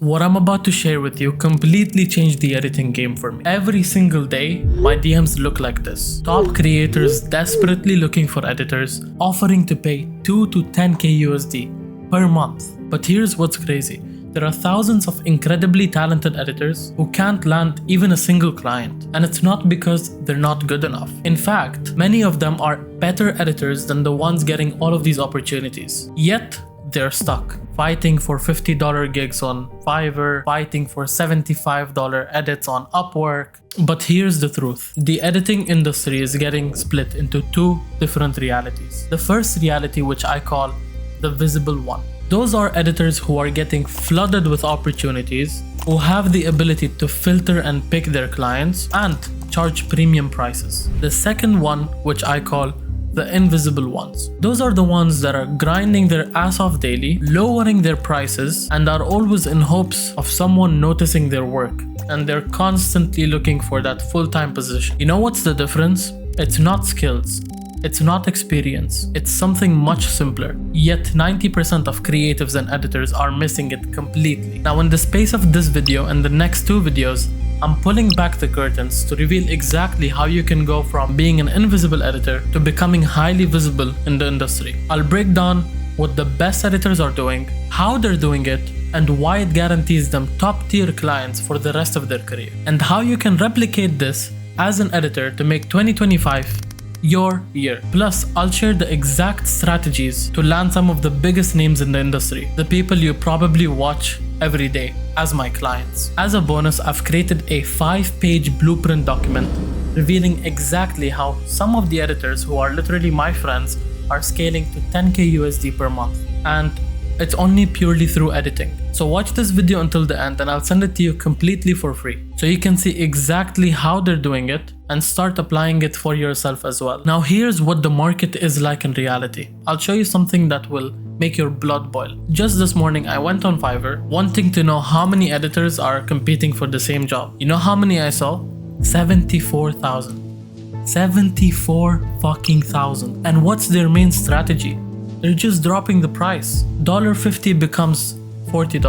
What I'm about to share with you completely changed the editing game for me. Every single day, my DMs look like this. Top creators desperately looking for editors, offering to pay 2 to 10k USD per month. But here's what's crazy. There are thousands of incredibly talented editors who can't land even a single client. And it's not because they're not good enough. In fact, many of them are better editors than the ones getting all of these opportunities. Yet, they're stuck, fighting for $50 gigs on Fiverr, fighting for $75 edits on Upwork. But here's the truth. The editing industry is getting split into two different realities. The first reality, which I call the visible one. Those are editors who are getting flooded with opportunities, who have the ability to filter and pick their clients and charge premium prices. The second one, which I call the invisible ones. Those are the ones that are grinding their ass off daily, lowering their prices, and are always in hopes of someone noticing their work. And they're constantly looking for that full-time position. You know what's the difference? It's not skills. It's not experience. It's something much simpler. Yet 90% of creatives and editors are missing it completely. Now in the space of this video and the next two videos, I'm pulling back the curtains to reveal exactly how you can go from being an invisible editor to becoming highly visible in the industry. I'll break down what the best editors are doing, how they're doing it, and why it guarantees them top tier clients for the rest of their career, and how you can replicate this as an editor to make 2025 your year. Plus, I'll share the exact strategies to land some of the biggest names in the industry, the people you probably watch every day, as my clients. As a bonus, I've created a 5-page blueprint document revealing exactly how some of the editors who are literally my friends are scaling to 10k USD per month. And it's only purely through editing. So watch this video until the end and I'll send it to you completely for free, so you can see exactly how they're doing it and start applying it for yourself as well. Now here's what the market is like in reality. I'll show you something that will make your blood boil. Just this morning I went on Fiverr wanting to know how many editors are competing for the same job. You know how many I saw? 74,000. 74 fucking thousand. And what's their main strategy? They're just dropping the price. $50 becomes $40.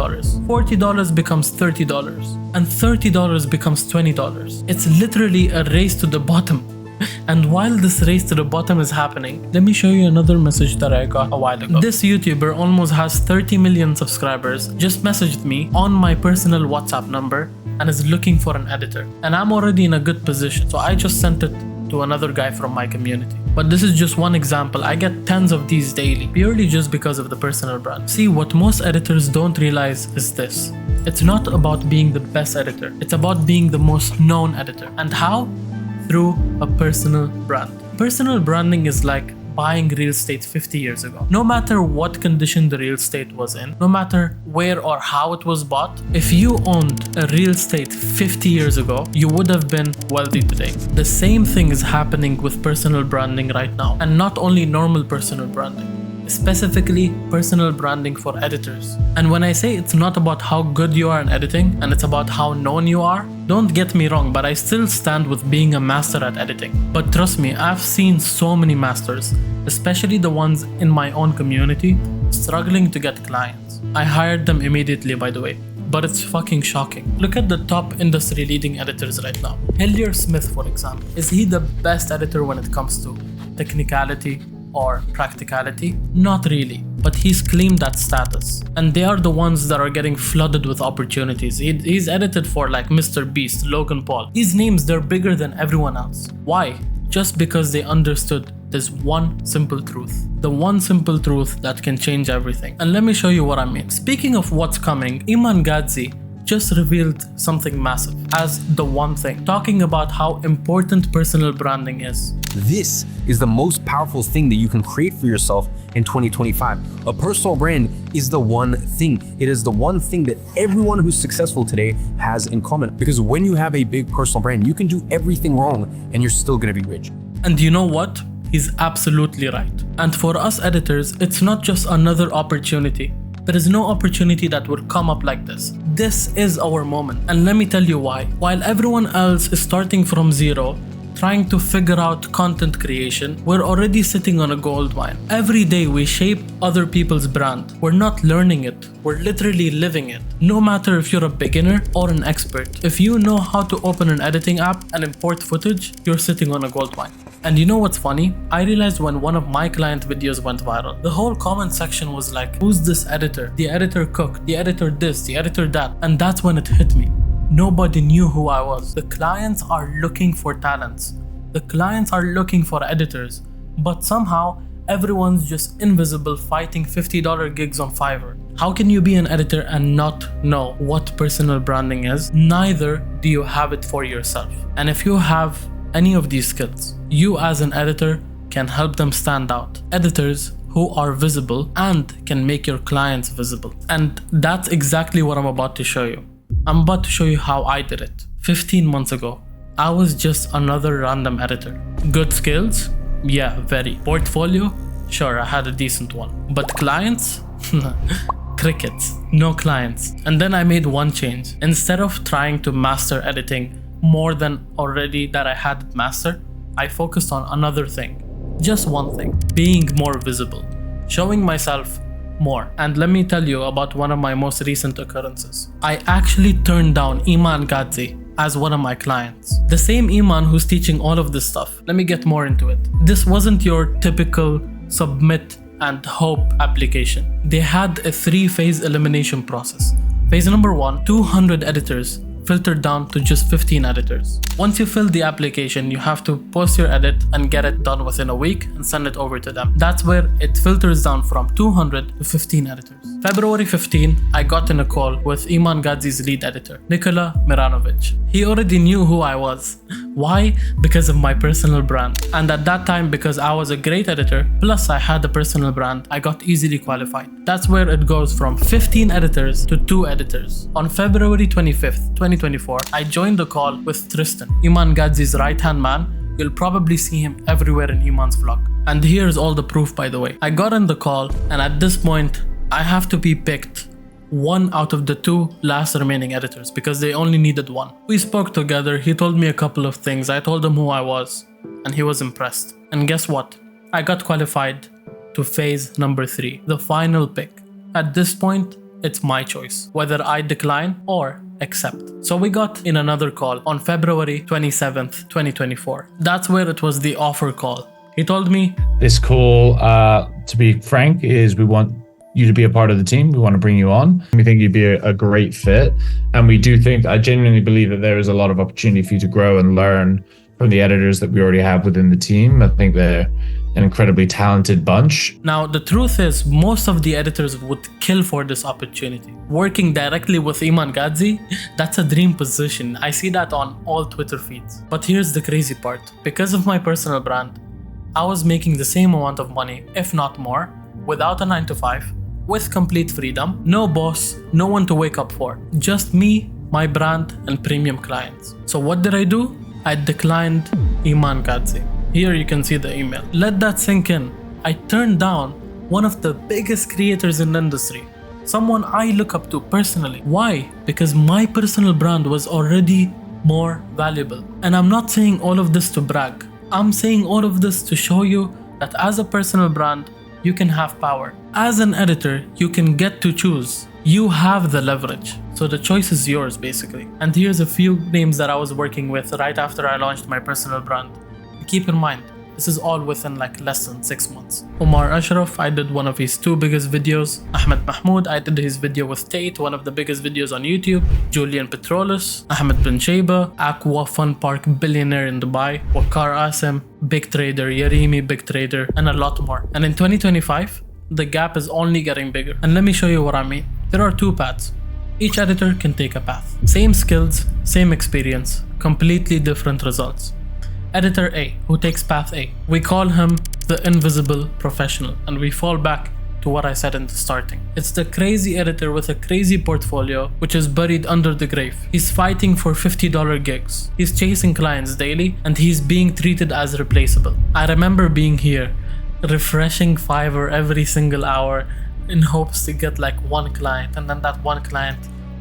$40 becomes $30. And $30 becomes $20. It's literally a race to the bottom. And while this race to the bottom is happening, let me show you another message that I got a while ago. This YouTuber almost has 30 million subscribers, just messaged me on my personal WhatsApp number and is looking for an editor. And I'm already in a good position, so I just sent it to another guy from my community. But this is just one example. I get tens of these daily, purely just because of the personal brand. See, what most editors don't realize is this. It's not about being the best editor. It's about being the most known editor. And how? Through a personal brand. Personal branding is like buying real estate 50 years ago. No matter what condition the real estate was in, no matter where or how it was bought, if you owned a real estate 50 years ago, you would have been wealthy today. The same thing is happening with personal branding right now, and not only normal personal branding. Specifically personal branding for editors. And when I say it's not about how good you are in editing and it's about how known you are, don't get me wrong, but I still stand with being a master at editing. But trust me, I've seen so many masters, especially the ones in my own community, struggling to get clients. I hired them immediately, by the way, but it's fucking shocking. Look at the top industry leading editors right now. Hillier Smith, for example. Is he the best editor when it comes to technicality or practicality? Not really, but he's claimed that status. And they are the ones that are getting flooded with opportunities. He's edited for like Mr. Beast, Logan Paul. These names, they're bigger than everyone else. Why? Just because they understood this one simple truth. The one simple truth that can change everything. And let me show you what I mean. Speaking of what's coming, Iman Gadzhi just revealed something massive as the one thing, talking about how important personal branding is. This is the most powerful thing that you can create for yourself in 2025. A personal brand is the one thing. It is the one thing that everyone who's successful today has in common. Because when you have a big personal brand, you can do everything wrong and you're still gonna be rich. And you know what? He's absolutely right. And for us editors, it's not just another opportunity. There is no opportunity that will come up like this. This is our moment. And let me tell you why. While everyone else is starting from zero, trying to figure out content creation, we're already sitting on a gold mine. Every day we shape other people's brand. We're not learning it, we're literally living it. No matter if you're a beginner or an expert, if you know how to open an editing app and import footage, you're sitting on a gold mine. And you know what's funny? I realized when one of my client videos went viral, the whole comment section was like, who's this editor? The editor cook, the editor this, the editor that. And that's when it hit me. Nobody knew who I was. The clients are looking for talents. The clients are looking for editors. But somehow, everyone's just invisible fighting $50 gigs on Fiverr. How can you be an editor and not know what personal branding is? Neither do you have it for yourself. And if you have any of these skills, you as an editor can help them stand out. Editors who are visible and can make your clients visible. And that's exactly what I'm about to show you. I'm about to show you how I did it. 15 months ago, I was just another random editor. Good skills? Yeah, very. Portfolio? Sure, I had a decent one. But clients? Crickets. No clients. And then I made one change. Instead of trying to master editing more than already that I had it mastered, I focused on another thing. Just one thing. Being more visible. Showing myself more. And let me tell you about one of my most recent occurrences. I actually turned down Iman Gadzhi as one of my clients. The same Iman who's teaching all of this stuff. Let me get more into it. This wasn't your typical submit and hope application. They had a 3-phase elimination process. Phase number 1, 200 editors filtered down to just 15 editors. Once you fill the application, you have to post your edit and get it done within a week and send it over to them. That's where it filters down from 200 to 15 editors. February 15, I got in a call with Iman Gadzhi's lead editor, Nikola Miranovic. He already knew who I was. Why? Because of my personal brand. And at that time, because I was a great editor, plus I had a personal brand, I got easily qualified. That's where it goes from 15 editors to 2 editors. On February 25th, 2024, I joined the call with Tristan, Iman Gadzhi's right-hand man. You'll probably see him everywhere in Iman's vlog. And here's all the proof, by the way. I got on the call, and at this point, I have to be picked one out of the 2 last remaining editors because they only needed 1. We spoke together, he told me a couple of things, I told him who I was, and he was impressed. And guess what? I got qualified to phase number 3, the final pick. At this point, it's my choice, whether I decline or accept. So we got in another call on February 27th, 2024. That's where it was the offer call. He told me, this call, to be frank, is we want you to be a part of the team. We want to bring you on. We think you'd be a great fit. And we do think, I genuinely believe that there is a lot of opportunity for you to grow and learn from the editors that we already have within the team. I think they're an incredibly talented bunch. Now, the truth is, most of the editors would kill for this opportunity. Working directly with Iman Gadzhi, that's a dream position. I see that on all Twitter feeds. But here's the crazy part. Because of my personal brand, I was making the same amount of money, if not more, without a 9-to-5, with complete freedom, no boss, no one to wake up for. Just me, my brand, and premium clients. So what did I do? I declined Iman Gadzhi. Here you can see the email. Let that sink in. I turned down one of the biggest creators in the industry. Someone I look up to personally. Why? Because my personal brand was already more valuable. And I'm not saying all of this to brag. I'm saying all of this to show you that as a personal brand, you can have power. As an editor, you can get to choose. You have the leverage. So the choice is yours, basically. And here's a few names that I was working with right after I launched my personal brand. Keep in mind, this is all within like less than 6 months. Umar Ashraf, I did one of his 2 biggest videos. Ahmad Mahmood, I did his video with Tate, one of the biggest videos on YouTube. Julian Petrolis, Ahmed bin Sheba, Aqua Fun Park billionaire in Dubai, Waqar Asim, big trader, Yarimi, big trader, and a lot more. And in 2025, the gap is only getting bigger. And let me show you what I mean. There are 2 paths. Each editor can take a path. Same skills, same experience, completely different results. Editor A, who takes path A. We call him the invisible professional, and we fall back to what I said in the starting. It's the crazy editor with a crazy portfolio which is buried under the grave. He's fighting for $50 gigs. He's chasing clients daily, and he's being treated as replaceable. I remember being here, refreshing Fiverr every single hour in hopes to get like 1 client, and then that 1 client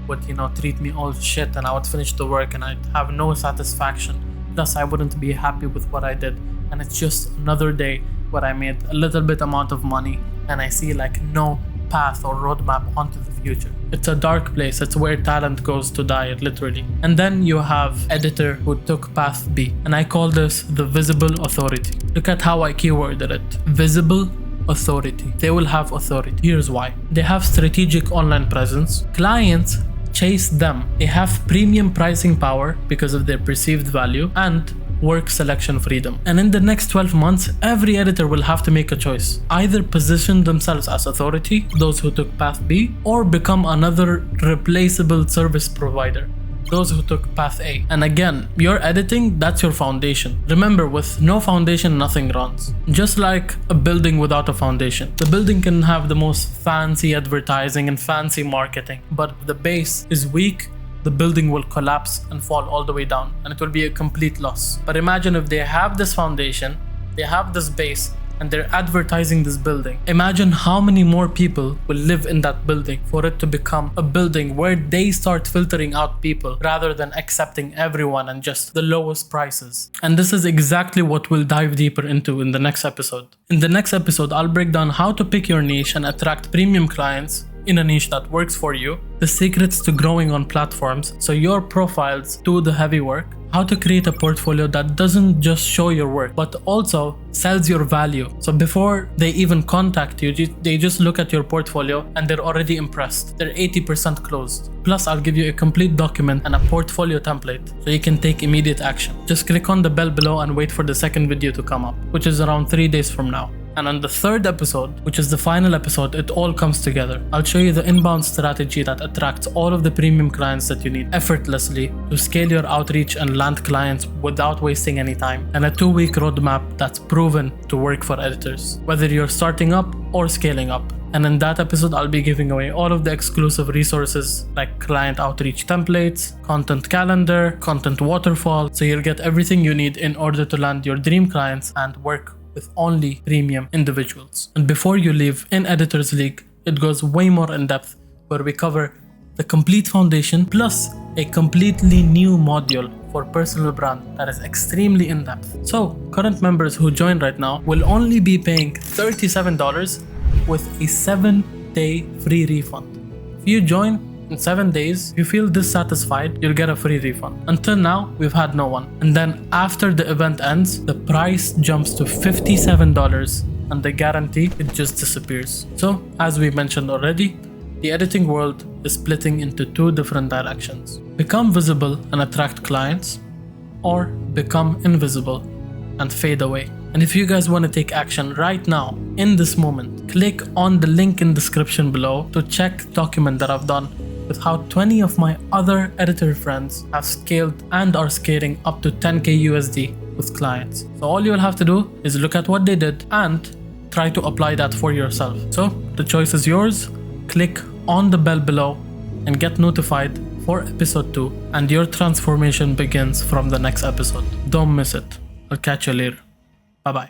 would, treat me all shit, and I would finish the work and I'd have no satisfaction thus I wouldn't be happy with what I did. And it's just another day where I made a little bit amount of money and I see like no path or roadmap onto the future. It's a dark place. It's where talent goes to die, literally. And then you have editor who took path B, and I call this the visible authority. Look at how I keyworded it. Visible authority. They will have authority. Here's why. They have strategic online presence. Clients chase them. They have premium pricing power because of their perceived value and work selection freedom. And in the next 12 months, every editor will have to make a choice. Either position themselves as authority, those who took path B, or become another replaceable service provider, those who took path A. And again, your editing, that's your foundation. Remember, with no foundation, nothing runs. Just like a building without a foundation. The building can have the most fancy advertising and fancy marketing, but if the base is weak, the building will collapse and fall all the way down, and it will be a complete loss. But imagine if they have this foundation, they have this base, and they're advertising this building. Imagine how many more people will live in that building for it to become a building where they start filtering out people rather than accepting everyone and just the lowest prices. And this is exactly what we'll dive deeper into in the next episode. In the next episode, I'll break down how to pick your niche and attract premium clients in a niche that works for you, the secrets to growing on platforms so your profiles do the heavy work, how to create a portfolio that doesn't just show your work but also sells your value. So before they even contact you, they just look at your portfolio and they're already impressed. They're 80% closed. Plus, I'll give you a complete document and a portfolio template so you can take immediate action. Just click on the bell below and wait for the second video to come up, which is around 3 days from now. And on the third episode, which is the final episode, it all comes together. I'll show you the inbound strategy that attracts all of the premium clients that you need effortlessly to scale your outreach and land clients without wasting any time, and a 2-week roadmap that's proven to work for editors, whether you're starting up or scaling up. And in that episode, I'll be giving away all of the exclusive resources like client outreach templates, content calendar, content waterfall, so you'll get everything you need in order to land your dream clients and work with only premium individuals. And before you leave, in Editors League, it goes way more in depth where we cover the complete foundation plus a completely new module for personal brand that is extremely in depth. So current members who join right now will only be paying $37 with a 7-day free refund. If you join in 7 days, if you feel dissatisfied, you'll get a free refund. Until now, we've had no one. And then after the event ends, the price jumps to $57 and the guarantee, it just disappears. So, as we mentioned already, the editing world is splitting into 2 different directions. Become visible and attract clients, or become invisible and fade away. And if you guys want to take action right now, in this moment, click on the link in the description below to check the document that I've done with how 20 of my other editor friends have scaled and are scaling up to 10k USD with clients. So all you'll have to do is look at what they did and try to apply that for yourself. So the choice is yours. Click on the bell below and get notified for episode 2, and your transformation begins from the next episode. Don't miss it. I'll catch you later. Bye bye.